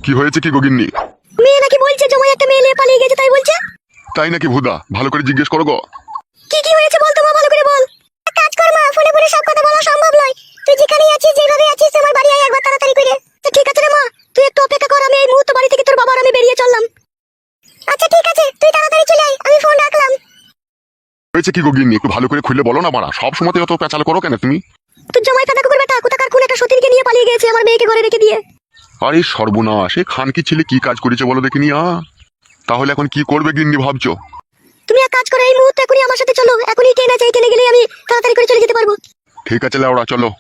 কি হয়েছে কি গগিন্নি? মেয়ে নাকি বলছে জমাই একটা মেয়ে নিয়ে পালিয়ে গেছে, তাই বলছে। তাই নাকি ভুদা? ভালো করে জিজ্ঞেস করো গো। কি হয়েছে বল তো মা, ভালো করে বল। এক কাজ কর মা, ফোনে ফোনে সব কথা বলা সম্ভব নয়। তুই যেখানেই আছিস, যেভাবে আছিস, আমার বাড়ি আয় একবার তাড়াতাড়ি করে। ঠিক আছে রে মা, তুই একটু অপেক্ষা কর, আমি এই মুহূর্তে বাড়ি থেকে তোর বাবা আর আমি বেরিয়ে চললাম। আচ্ছা ঠিক আছে, তুই তাড়াতাড়ি চলে আয়, আমি ফোন রাখলাম। হয়েছে কি গগিন্নি? একটু ভালো করে খুলে বলো না মারা, সব সময় অত পেঁচাল করো কেন তুমি? তোর জমাই কাদা কুকুর বেটা কোথাকার কোন একটা সতীনকে নিয়ে পালিয়ে গেছে, আমার মেয়েকে ঘরে রেখে দিয়ে। আরে সর্বনাশ, এ খান কি ছেলে কি কাজ করেছে বলো দেখিনি। তাহলে এখন কি করবে গিন্নি ভাবছো? তুমি এক কাজ করো, এই মুহূর্তে এখনই আমার সাথে চলো, এখনই ট্রেন আছে, এই ট্রেনে গেলেই আমি তাড়াতাড়ি করে চলে যেতে পারবো। ঠিক আছে লেওড়া, চলো।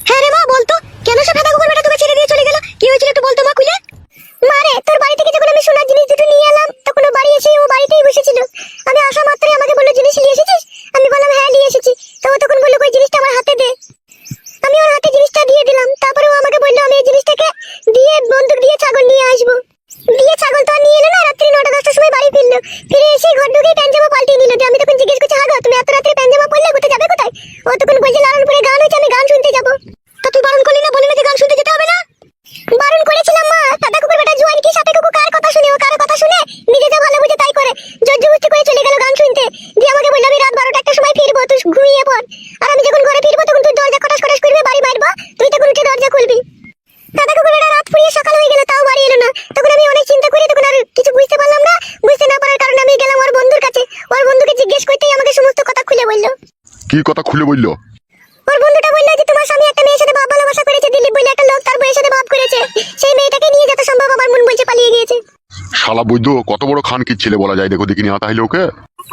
হ্যাঁ রে মা, বলতো কেন সে ফেদা কুকুর বেটা তোকে ছেড়ে দিয়ে চলে গেল? কি হয়েছিল একটু বলতো মা খুলে। মারে, তোর বাড়ি থেকে যখন আমি সোনার জিনিস দুটো নিয়ে এলাম, তখন ও বাড়ি এসে ও বাড়িতেই বসেছিল। আমি আসা মাত্রই আমাকে বললো, জিনিস নিয়ে এসেছিস? আমি বললাম হ্যাঁ নিয়ে এসেছি। তো ও তখন বললো, কই জিনিসটা আমার হাতে দে। আমি ওর হাতে জিনিসটা দিয়ে দিলাম। তারপরে ও আমাকে বললো আমি এই জিনিসটাকে দিয়ে বন্দুক দিয়ে ছাগল নিয়ে আসবো। দিয়ে ছাগল তো আর নিয়ে এলো না, রাত্রি 9টা-10টার সময় বাড়ি ফিরলো। ফিরে এসে ঘর ঢুকে প্যান্ট জামা পাল্টিয়ে নিল। আমি তখন জিজ্ঞেস করছি, হাগো তুমি এত রাত্রে প্যান্ট জামা পরলে কোথায় যাবে কোথায়? ও তখন বলছে লালনপুরে গান হয়েছে, আমি গান শুনতে যাবো। তা তুই বারণ করলি না, বলি না যে গান শুনতে যেতে হবে না? বারণ করেছিলাম মা, দাদা কুকুর বেটা জোয়ান কি সাথে কুকুর কার কথা শুনে, ও কার কথা শুনে নিজে যা ভালো বুঝে তাই করে। জোরজবস্তি করে চলে গেল গান শুনতে। দিয়ে আমাকে বললো আমি রাত 12টা-1টার সময় ফিরবো, তুই ঘুমিয়ে পড়। আর আমি যখন ঘরে ফিরবো তখন তুই দরজা খটাস খটাস করবি, বাড়ি মারবো, তুই তখন উঠে দরজা খুলবি। দাদা কুকুর বেটা রাত ফুরিয়ে সকাল হয়ে গেল, তাও বাড়ি এলো না। তখন আমি অনেক চিন্তা করি, তখন আর কিছু বুঝতে পারলাম না। বুঝতে না পারার কারণে আমি গেলাম ওর বন্ধুর কাছে। ওর বন্ধুকে জিজ্ঞেস করতেই আমাকে সমস্ত কথা খুলে বললো। কি কথা খুলে বললো? ওর বন্ধুটা বললো যে তোমার স্বামী একটা মেয়ের সাথে ভাব ভালোবাসা করেছে, দিলীপ বলে একটা লোক তার বউয়ের সাথে ভাব করেছে। সেই মেয়েটাকে নিয়ে যত সম্ভব আমার মন বলছে পালিয়ে গিয়েছে। শালা বৈদ্য কত বড় খান কি ছেলে বলা যায়, দেখো দেখিনি। তাহলে ওকে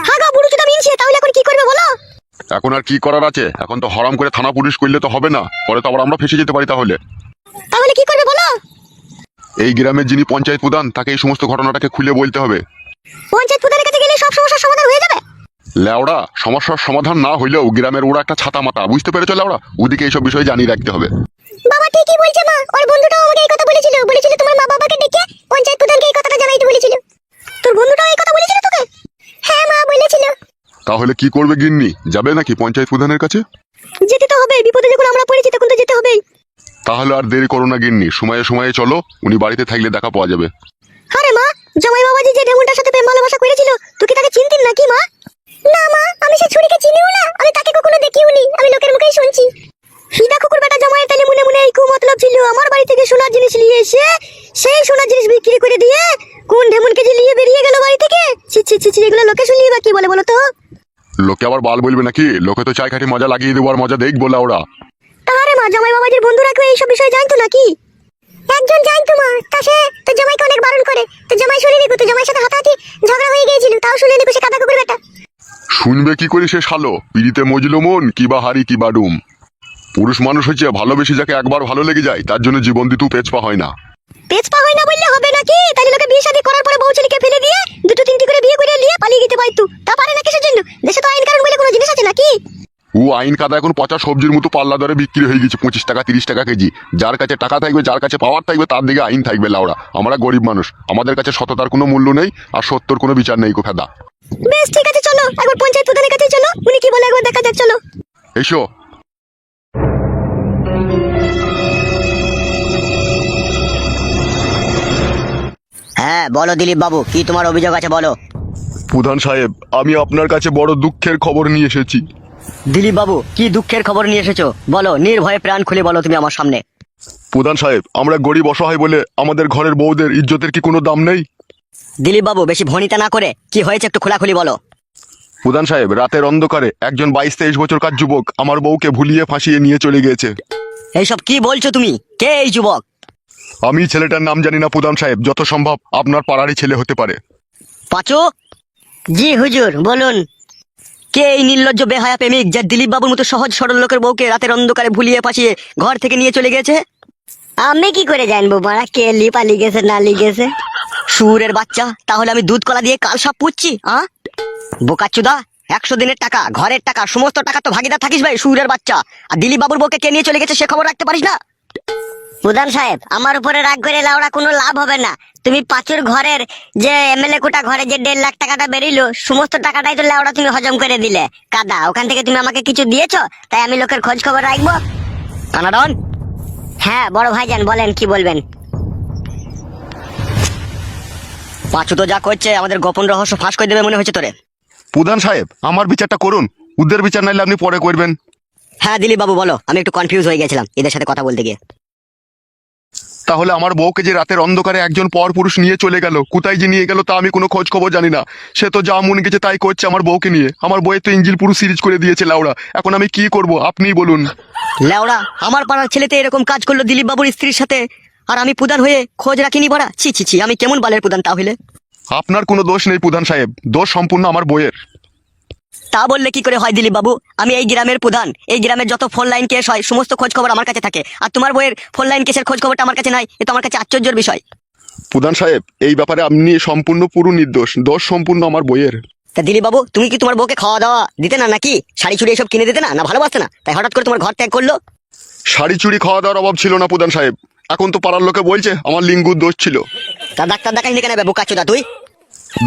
হ্যাঁ গো, বুড়ো চোদা মিনছে, তাহলে এখন কি করবে বলো? এখন আর কি করার আছে? এখন তো হরাম করে থানা পুলিশ করলে তো হবে না, পরে তো আবার আমরা ফেসে যেতে পারি। তাহলে কি করবে বলো? এই গ্রামের যিনি পঞ্চায়েত প্রধান, তাকে এই সমস্ত ঘটনাটাকে খুলে বলতে হবে। পঞ্চায়েত প্রধানের কাছে গেলে সব সমস্যার সমাধান হয়ে যাবে? লেওড়া, সমস্যার সমাধান না হইলেও গ্রামের ওরা একটা ছাতা মাতা, বুঝতে পেরেছো লেওড়া? ওদিকে এইসব বিষয়ে জানিয়ে রাখতে হবে। বাবা ঠিকই বলছে মা, ওর বন্ধুটাও আমাকে এই কথা বলেছিল। বলেছিল তোমার মা বাবাকে ডেকে পঞ্চায়েত প্রধানকে এই কথাটা জানাইতে বলেছিল। তোর বন্ধুটাও এই কথা বলেছিল তোকে? হ্যাঁ মা বলেছিল। তাহলে কি করবে গিন্নি, যাবে নাকি পঞ্চায়েত প্রধানের কাছে? যেতে তো হবে, বিপদে যখন আমরা পড়েছি তখন তো যেতে হবেই। তাহলে আর দেরি করো না গিন্নি, সময়ে সময়ে চলো, উনি বাড়িতে থাকলে দেখা পাওয়া যাবে। আরে মা, জামাই বাবাজি যে ঢেমুনটার সাথে প্রেম ভালোবাসা করেছিল, তুই কি তাকে চিনতিস নাকি মা? না মা, আমি সে ছুরিকে চিনিও না, আমি তাকে কখনো দেখিও নি, আমি লোকের মুখেই শুনছি। হিদা কুকুর বেটা জামাইয়ের তালে মনে মনে এই কুমতলব ছিল, আমার বাড়ি থেকে সোনার জিনিস নিয়ে এসে সেই সোনার জিনিস বিক্রি করে দিয়ে কোন ঢেমুনকে যে নিয়ে বেরিয়ে গেল বাড়ি থেকে। ছি ছি ছি ছি, এগুলো লোকে শুনলিয়ে বা কি বলে বলো তো? লোকে আবার বাল বলবে নাকি? লোকে তো চাই খাটি মজা লাগিয়ে দেবো আর মজা দেখবো ওরা। তাহলে মা, জামাই বাবাজির বন্ধুরা কেউ এইসব বিষয়ে জানতো নাকি? একজন জানতো মা, তা সে তো জামাইকে অনেক বারণ করে। তো জামাই শুনে নিকো, তো জামাইয়ের সাথে হাতাহাতি ঝগড়া হয়ে গিয়েছিল, তাও শুনে নিকো সে কাদা কুকুর বেটা। শুনবে কি করে সে শালো? পিড়িতে মজলো মন, কি বা হারি কি বা ডুম। পুরুষ মানুষ হচ্ছে ভালোবেসে যাকে একবার ভালো লেগে যায় তার জন্য জীবন দিতেও পেছপা হয় না। পেছপা হয় না বললে হবে নাকি? তাহলে লোকে বিয়ে শাদী করার পরে বউ ছেলেকে ফেলে দিয়ে দুটো তিনটি করে বিয়ে করে নিয়ে পালিয়ে যেতে পারতো। তা পারে না কিসের জন্য? দেশে তো আইন কানুন বলে কোনো জিনিস আছে নাকি? ও আইন কাদা এখন পচা সবজির মতো পাল্লা দরে বিক্রি হয়ে গেছে, 25 টাকা 30 টাকা কেজি। যার কাছে টাকা থাকবে, যার কাছে পাওয়ার থাকবে, তার দিকে আইন থাকবে লাউড়া। আমরা গরিব মানুষ, আমাদের কাছে সততার কোনো মূল্য নেই আর সত্যর কোনো বিচার নেই কোথাদা। বেশ ঠিক আছে, চলো একবার পঞ্চায়েত প্রধানের কাছে চলো, উনি কি বলে একবার দেখা যাক, চলো। এসো। হ্যাঁ বলো দিলীপ বাবু, কি তোমার অভিযোগ আছে বলো। প্রধান সাহেব, আমি আপনার কাছে বড় দুঃখের খবর নিয়ে এসেছি। দিলীপ বাবু, কি দুঃখের খবর নিয়ে এসেছো বলো, নির্ভয়ে প্রাণ খুলে বলো তুমি আমার সামনে। প্রধান সাহেব, আমরা গরিব অসহায় বলে আমাদের ঘরের বউদের ইজ্জতের কি কোনো দাম নেই? দিলীপ বাবু, বেশি ভনিতা না করে কি হয়েছে একটু খোলাখুলি বলো। প্রধান সাহেব, রাতের অন্ধকারে একজন 22-23 বছরকার যুবক আমার বউকে ভুলিয়ে ফাঁসিয়ে নিয়ে চলে গিয়েছে। এইসব কি বলছো তুমি? কে এই যুবক? আমি ছেলেটার নাম জানি না প্রধান সাহেব, যত সম্ভব আপনার পাড়ারই ছেলে হতে পারে। পাঁচু। জি হুজুর বলুন। কে এই নির্লজ্জ বেহায়া প্রেমিক যে দিলীপ বাবুর মতো সহজ সরল লোকের বউকে রাতের অন্ধকারে ভুলিয়ে ফাঁসিয়ে ঘর থেকে নিয়ে চলে গেছে? আমি কি করে জানবো মারা কে পালিয়ে গেছে না লিগেছে? সুরের বাচ্চা, তাহলে আমি দুধ কলা দিয়ে কাল সব পুচ্ছি? বোকাচুদা, 100 দিনের টাকা, ঘরের টাকা, সমস্ত টাকা তো ভাগিদার থাকিস ভাই সুরের বাচ্চা। আর দিলীপ বাবুর বউকে কে নিয়ে চলে গেছে সে খবর রাখতে পারিস না? প্রধান সাহেব, আমার উপরে রাগ করে লাউড়া কোনো লাভ হবে না। তুমি পাঁচুর ঘরের যে এমএলএ কোটা ঘরে যে 1.5 লাখ টাকাটা বেরিলো, সমস্ত টাকাটাই তো লাউড়া তুমি হজম করে দিলে। কাদা, ওখান থেকে তুমি আমাকে কিছু দিয়েছো, তাই আমি লোকের খোঁজ খবর রাখবো। কানাডন, হ্যাঁ বড় ভাইজান, বলেন কি বলবেন। পাঁচু তো যা করছে আমাদের গোপন রহস্য ফাঁস করে দেবে মনে হচ্ছে তোরে। প্রধান সাহেব, আমার বিচারটা করুন, ওদের বিচার নাইলে আপনি পরে করবেন। হ্যাঁ দিলীপ বাবু বলো, আমি একটু কনফিউজ হয়ে গেছিলাম এদের সাথে কথা বলতে গিয়ে। তাহলে আমার বউকে যে রাতের অন্ধকারে একজন পরপুরুষ নিয়ে চলে গেল, কোথায় যে নিয়ে গেল তা আমি কোনো খোঁজ খবর জানি না। সে তো যা মন গেছে তাই করছে আমার বউকে নিয়ে। আমার বউয়ের তো ইঞ্জিল পুরো সিরিজ করে দিয়েছে লাউড়া। এখন আমি কি করব আপনিই বলুন। লেওড়া, আমার পাড়ার ছেলেতে এরকম কাজ করলো দিলীপ বাবুর স্ত্রীর সাথে, আর আমি প্রধান হয়ে খোঁজ রাখিনি বড়া। ছি ছি ছি, আমি কেমন বালের প্রধান তাহলে? আপনার কোনো দোষ নেই প্রধান সাহেব, দোষ সম্পূর্ণ আমার বউয়ের। তা বললে কি করে হয় দিলীপ বাবু? আমি এই গ্রামের প্রধান, এই গ্রামের যত ফোন লাইন কেস হয় সমস্ত খোঁজ খবর আমার কাছে থাকে, আর তোমার বইয়ের ফোন লাইন কেসের খোঁজ খবরটা আমার কাছে নাই। এ তো আমার কাছে আশ্চর্যের বিষয়। প্রধান সাহেব, এই ব্যাপারে আপনি সম্পূর্ণ পুরো নির্দোষ, দোষ সম্পূর্ণ আমার বউয়ের। তা দিলীপ বাবু, তুমি কি তোমার বউকে খাওয়া দাওয়া দিতে না, নাকি শাড়ি চুড়ি এসব কিনে দিতে না, না ভালোবাসতে না, তাই হঠাৎ করে তোমার ঘর ত্যাগ করলো? শাড়ি চুড়ি খাওয়া দাওয়ার অভাব ছিল না প্রধান সাহেব। এখন তো পাড়ার লোকে বলছে আমার লিঙ্গুর দোষ ছিল। তা ডাক্তার দেখাইনি কেন বোকাচোদা তুই?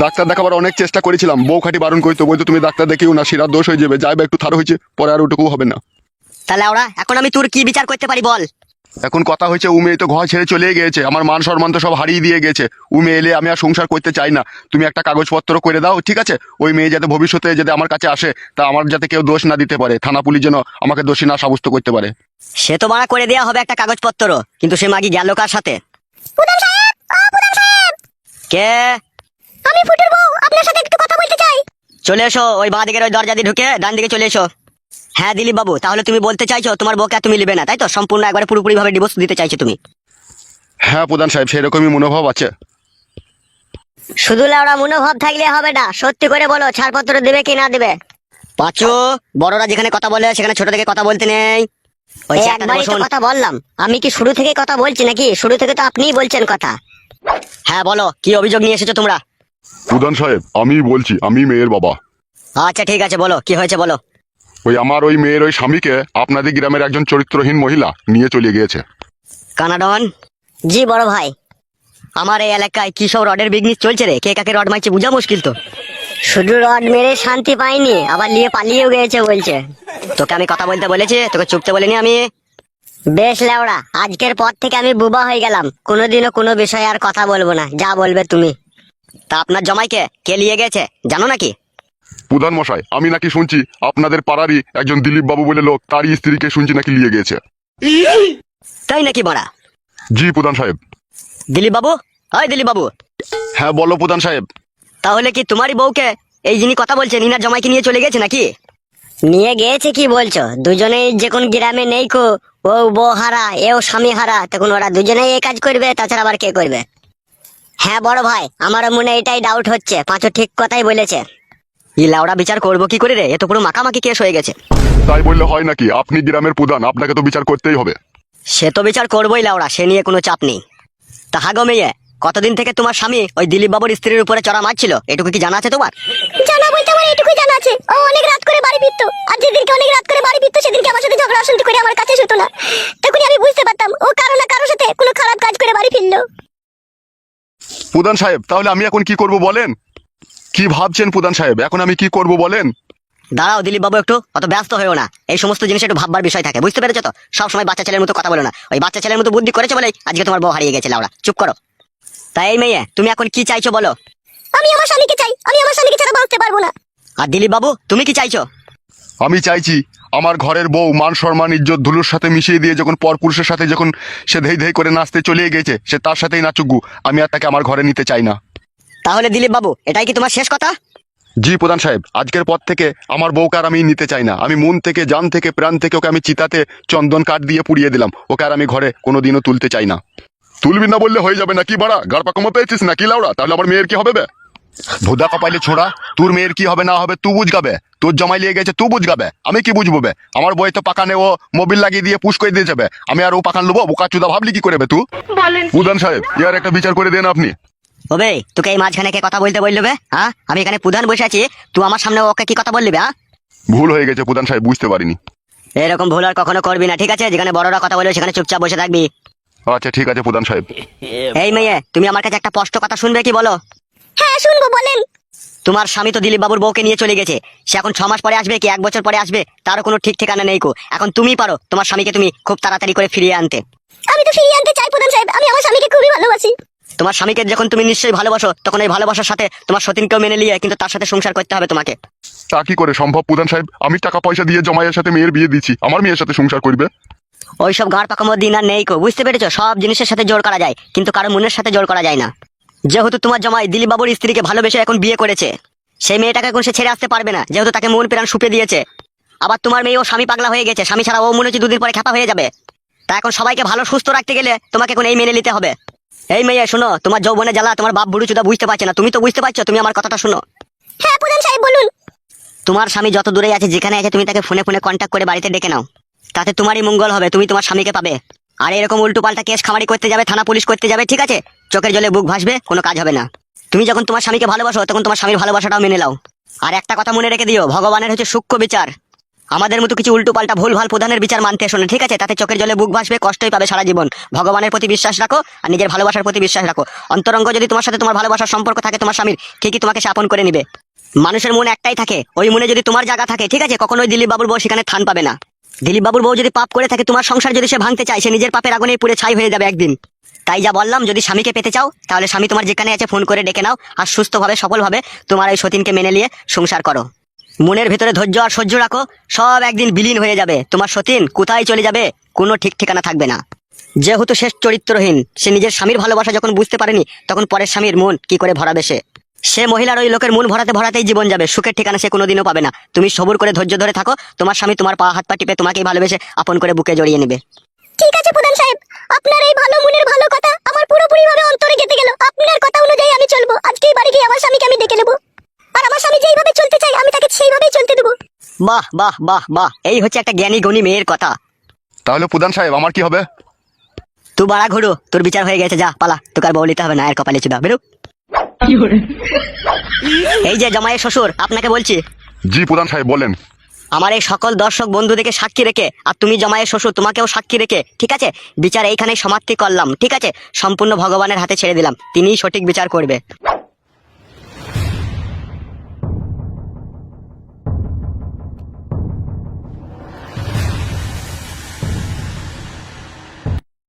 ডাক্তার দেখাবার অনেক চেষ্টা করেছিলাম, বউ খাটি বারণ করতো, বলতো তুমি ডাক্তার দেখিও না, শিরার দোষ হয়ে যাবে, যাইবে একটু থার হয়েছে, পরে আর ওটুকু হবে না। তাহলে ওরা এখন আমি তোর কি বিচার করতে পারি বল? এখন কথা হয়েছে ও মেয়ে তো ঘর ছেড়ে চলে গিয়েছে, আমার মান সম্মান তো সব হারিয়ে দিয়ে গেছে। ও মেয়ে এলে আমি আর সংসার করতে চাই না। তুমি একটা কাগজপত্র করে দাও, ঠিক আছে? ওই মেয়ে যাতে ভবিষ্যতে যাতে আমার কাছে আসে, তা আমার যাতে কেউ দোষ না দিতে পারে, থানা পুলিশ যেন আমাকে দোষী না সাব্যস্ত করতে পারে। সে তো মারা করে দেয়া হবে একটা কাগজপত্র, কিন্তু সে মাগি গেল কার সাথে? প্রধান সাহেব, প্রধান সাহেব, কে? আমি ফুটের বউ, আপনার সাথে একটু কথা বলতে চাই। চলে এসো, ওই বাঁ দিকের ওই দরজা দিয়ে ঢুকে ডান দিকে চলে এসো। হ্যাঁ দিলীপ বাবু, তাহলে তুমি বলতে চাইছো তোমার বউকে আর তুমি নেবে না, তাই তো? সম্পূর্ণ একবারে পুরোপুরি ভাবে ডিভোর্স দিতে চাইছো তুমি? হ্যাঁ প্রধান সাহেব, সেরকমই মনোভাব আছে। শুধু লাউড়া মনোভাব থাকলে হবে না, সত্যি করে বলো ছাড়পত্র দেবে কি না দেবে। পাঁচু, বড়রা যেখানে কথা বলে সেখানে ছোট থেকে কথা বলতে নেই। ওই এই চেয়ারটাতে একবারই তো বসুন। কথা বললাম, আমি কি শুরু থেকে কথা বলছি নাকি? শুরু থেকে তো আপনিই বলছেন কথা। হ্যাঁ বলো, কি অভিযোগ নিয়ে এসেছো তোমরা? প্রধান সাহেব, আমি বলছি, আমি মেয়ের বাবা। আচ্ছা ঠিক আছে, বলো কি হয়েছে বলো। আমার ওই মেয়ের ওই স্বামীকে আপনাদের গ্রামের একজন চরিত্রহীন মহিলা নিয়ে চলে গিয়েছে। কানাডন, জি বড় ভাই। আমার এই এলাকায় কি সব রডের বিজনেস চলছে রে, কে কাকে রড মারছে বোঝা মুশকিল তো। শুধু রড মেরে শান্তি পাইনি, আবার নিয়ে পালিয়েও গেছে বলছে। তোকে আমি কথা বলতে বলেছি, তোকে চুপতে বলিনি আমি। বেশ লেওড়া, আজকের পর থেকে আমি বুবা হয়ে গেলাম, কোনোদিনও কোনো বিষয়ে আর কথা বলবো না, যা বলবে তুমি। তা আপনার জামাইকে কে নিয়ে গেছে জানো নাকি? প্রধান মশাই, আমি নাকি শুনছি আপনাদের পাড়ারই একজন দিলীপ বাবু বলে লোক, তারই স্ত্রীকে শুনছি নাকি নিয়ে গিয়েছে। তাই নাকি বড়া? জি প্রধান সাহেব। দিলীপ বাবু, হয় দিলীপ বাবু, হ্যাঁ বলো প্রধান সাহেব। তাহলে কি তোমারই বউকে এই যিনি কথা বলছেন ইনার জামাইকে নিয়ে চলে গেছে নাকি? নিয়ে গেছে কি বলছো? দুজনেই যে কোন গ্রামে নেই কো, ও বউ হারা এও স্বামী হারা, তখন ওরা দুজনেই এই কাজ করবে, তাছাড়া আবার কে করবে? হ্যাঁ বড় ভাই, আমারও মনে এটাই ডাউট হচ্ছে, পাঁচও ঠিক কথাই বলেছে। ই লাউড়া বিচার করবো কি করে রে, এ তো পুরো মাখামাখি কেস হয়ে গেছে। তাই বললে হয় নাকি? আপনি গ্রামের প্রধান, আপনাকে তো বিচার করতেই হবে। সে তো বিচার করবোই লাউড়া, সে নিয়ে কোনো চাপ নেই। তা হাগো মেয়ে, কতদিন থেকে তোমার স্বামী ওই দিলীপ বাবুর স্ত্রীর উপরে চড়া মারছিল, এটুকু কি জানা আছে তোমার? জানা বলতে আমার এটুকুই জানা আছে, ও অনেক রাত করে বাড়ি ফিরতো, আর যেদিনকে অনেক রাত করে বাড়ি ফিরতো সেদিনকে আমার সাথে ঝগড়া অশান্তি করে আমার কাছে শুতো না। তখনই আমি বুঝতে পারতাম ও কারো না কারোর সাথে কোনো খারাপ কাজ করে বাড়ি ফিরলো। প্রধান সাহেব, তাহলে আমি এখন কি করব বলেন? কি ভাবছেন প্রধান সাহেব, এখন আমি কি করব বলেন? দাঁড়াও দিলীপ বাবু, একটু অত ব্যস্ত হয়েও না, এই সমস্ত জিনিস একটু ভাববার বিষয় থাকে, বুঝতে পেরেছো তো? সবসময় বাচ্চা ছেলের মতো কথা বলো না, ওই বাচ্চা ছেলের মতো বুদ্ধি করেছে বলেই আজকে তোমার বউ হারিয়ে গেছে লাউড়া, চুপ করো। তাই এই মেয়ে, তুমি এখন কি চাইছো বলো? আমি আমার স্বামীকে চাই, আমি আমার স্বামীকে ছাড়া বাঁচতে পারবো না। আর দিলীপ বাবু, তুমি কি চাইছো? আমি চাইছি আমার ঘরের বউ মান সম্মান ইজ্জত ধুলোর সাথে মিশিয়ে দিয়ে যখন পরপুরুষের সাথে যখন সে ধেই ধেই করে নাচতে চলে গেছে, সে তার সাথেই নাচুকু, আমি আর তাকে আমার ঘরে নিতে চাই না। তাহলে দিলীপ বাবু, এটাই কি তোমার শেষ কথা? জি প্রধান সাহেব, আজকের পর থেকে আমার বউকে আর আমি নিতে চাই না। আমি মন থেকে, জান থেকে, প্রাণ থেকে ওকে আমি চিতাতে চন্দন কাঠ দিয়ে পুড়িয়ে দিলাম। ওকে আর আমি ঘরে কোনোদিনও তুলতে চাই না। তুলবি না বললে হয়ে যাবে নাকি বাড়া? গাড় পাকা মতো পেয়েছিস নাকি লাউড়া? তাহলে আমার মেয়ের কি হবে বে? ভোদা কপাইলে ছোড়া, তোর মেয়ের কি হবে না হবে তুই বুঝগাবে। তোর জমাই লিয়ে গেছে তুই বুঝগাবে, আমি কি বুঝবো বে? আমার বই তো পাকানে ও মোবিল লাগিয়ে দিয়ে পুশ করে দিয়ে যাবে, আমি আর ও পাকান লোবো? বোকা চুদা ভাবলি কি করে বে তুই? প্রধান সাহেব, ইয়ার একটা বিচার করে দেন আপনি। ওবে, তোকে এই মাঝখানে কে কথা বলতে বললো বে? হ্যাঁ, আমি এখানে প্রধান বসে আছি, তুই আমার সামনে ওকে কি কথা বললি বে? হ্যাঁ, ভুল হয়ে গেছে প্রধান সাহেব, বুঝতে পারিনি। এরকম ভুল আর কখনো করবি না, ঠিক আছে? যেখানে বড়রা কথা বলবে সেখানে চুপচাপ বসে থাকবি। আচ্ছা ঠিক আছে প্রধান সাহেব। এই মেয়ে, তুমি আমার কাছে একটা স্পষ্ট কথা শুনবে কি বলো? হ্যাঁ শুনবো, বলেন। তোমার স্বামী তো দিলীপ বাবুর বউকে নিয়ে চলে গেছে। সে এখন 6 মাস পরে আসবে কি 1 বছর পরে আসবে তারও কোনো ঠিক ঠিকানা নেই কো। এখন তুমি পারো তোমার স্বামীকে তুমি খুব তাড়াতাড়ি করে ফিরিয়ে আনতে। আমি তো ফিরিয়ে আনতে চাই প্রধান সাহেব, আমি আমার স্বামীকে খুবই ভালোবাসি। তোমার স্বামীকে যখন তুমি নিশ্চয়ই ভালোবাসো, তখন এই ভালোবাসার সাথে তোমার সতীনকেও মেনে নিয়ে কিন্তু তার সাথে সংসার করতে হবে তোমাকে। তা কি করে সম্ভব প্রধান সাহেব? আমি টাকা পয়সা দিয়ে জমাইয়ের সাথে মেয়ের বিয়ে দিচ্ছি, আমার মেয়ের সাথে সংসার করবে? ওইসব গাড় পাকামো দিন আর নেই কো, বুঝতে পেরেছো? সব জিনিসের সাথে জোর করা যায়, কিন্তু কারো মনের সাথে জোর করা যায় না। যেহেতু তোমার জামাই দিলীপ বাবুর স্ত্রীকে ভালোবেসে এখন বিয়ে করেছে, সেই মেয়েটাকে এখন সে ছেড়ে আসতে পারবে না, যেহেতু তাকে মন প্রাণ সুপে দিয়েছে। আবার তোমার মেয়ে ও স্বামী পাগলা হয়ে গেছে, স্বামী ছাড়া ও মনে হচ্ছে 2 দিন পরে খ্যাপা হয়ে যাবে। তা এখন সবাইকে ভালো সুস্থ রাখতে গেলে তোমাকে এখন এই মেনে নিতে হবে। এই মেয়ে শোনো, তোমার যৌবনে জ্বালা তোমার বাপ বুড়ো চুদা বুঝতে পারছে না, তুমি তো বুঝতে পারছো। তুমি আমার কথাটা শোনো। হ্যাঁ প্রধান সাহেব বলুন। তোমার স্বামী যত দূরে আছে, যেখানে আছে, তুমি তাকে ফোনে ফোনে কন্ট্যাক্ট করে বাড়িতে ডেকে নাও। তাতে তোমারই মঙ্গল হবে, তুমি তোমার স্বামীকে পাবে। আর এরকম উল্টো পাল্টা কেস খামারি করতে যাবে, থানা পুলিশ করতে যাবে, ঠিক আছে? চোখের জলে বুক ভাসবে, কোনো কাজ হবে না। তুমি যখন তোমার স্বামীকে ভালোবাসো, তখন তোমার স্বামীর ভালোবাসাটাও মেনে নাও। আর একটা কথা মনে রেখে দিও, ভগবানের হচ্ছে সূক্ষ্ম বিচার। আমাদের মতো কিছু উল্টো পাল্টা ভুল ভাল প্রধানের বিচার মানতে এসো না, ঠিক আছে? তাতে চোখের জলে বুক ভাসবে, কষ্টই পাবে সারা জীবন। ভগবানের প্রতি বিশ্বাস রাখো আর নিজের ভালোবাসার প্রতি বিশ্বাস রাখো। অন্তরঙ্গ যদি তোমার সাথে তোমার ভালোবাসার সম্পর্ক থাকে, তোমার স্বামীর, ঠিকই তোমাকে সে আপন করে নিবে। মানুষের মন একটাই থাকে, ওই মনে যদি তোমার জায়গা থাকে, ঠিক আছে, কখনোই দিলীপ বাবুর বউ সেখানে থান পাবে না। দিলীপ বাবুর বউ যদি পাপ করে থাকে, তোমার সংসার যদি সে ভাঙতে চায়, সে নিজের পাপের আগুনেই পুড়ে ছাই হয়ে যাবে একদিন। তাই যা বললাম, যদি স্বামীকে পেতে চাও, তাহলে স্বামী তোমার যেখানে আছে ফোন করে ডেকে নাও, আর সুস্থভাবে সফলভাবে তোমার এই সতীনকে মেনে নিয়ে সংসার করো। মনের ভেতরে ধৈর্য আর সহ্য রাখো, সব একদিন বিলীন হয়ে যাবে। তোমার সতীন কোথায় চলে যাবে কোনো ঠিক ঠিকানা থাকবে না। যেহেতু শেষ চরিত্রহীন, সে নিজের স্বামীর ভালোবাসা যখন বুঝতে পারেনি, তখন পরের স্বামীর মন কি করে ভরাবে সে? সে মহিলার ওই লোকের মন ভরাতে ভরাতেই জীবন যাবে, সুখের ঠিকানা সে কোনোদিনও পাবে না। তুমি সবুর করে ধৈর্য ধরে থাকো, তোমার স্বামী তোমার পা হাত পা টিপে তোমাকেই ভালোবেসে আপন করে বুকে জড়িয়ে নেবে। ঠিক আছে প্রধান সাহেব, আপনার এই ভালো মনের ভালো কথা আমার পুরোপুরি ভাবে অন্তরে গেঁথে গেল। আপনার কথা অনুযায়ী আমি চলবো। আজকেই বাড়ি গিয়ে আমার স্বামীকে আমি ডেকে নেবো, আর আমার স্বামী যেইভাবে চলতে চাই আমি তাকে সেইভাবেই চলতে দেবো। বাহ বাহ বাহ বাহ, এই হচ্ছে একটা জ্ঞানী গুণী মেয়ের কথা। তাহলে প্রধান সাহেব আমার কি হবে? তুই বাড়া ঘুরো, তোর বিচার হয়ে গেছে, যা পালা, তোকে আর বউ নিতে হবে না, এর কপালে চুদা বেরো। এই যে জামাইয়ের শ্বশুর, আপনাকে বলছি। জি প্রধান সাহেব বলেন। আমার এই সকল দর্শক বন্ধুদেরকে সাক্ষী রেখে, আর তুমি জামাইয়ের শ্বশুর তোমাকেও সাক্ষী রেখে, ঠিক আছে, বিচার এইখানেই সমাপ্তি করলাম, ঠিক আছে? সম্পূর্ণ ভগবানের হাতে ছেড়ে দিলাম, তিনিই সঠিক বিচার করবে।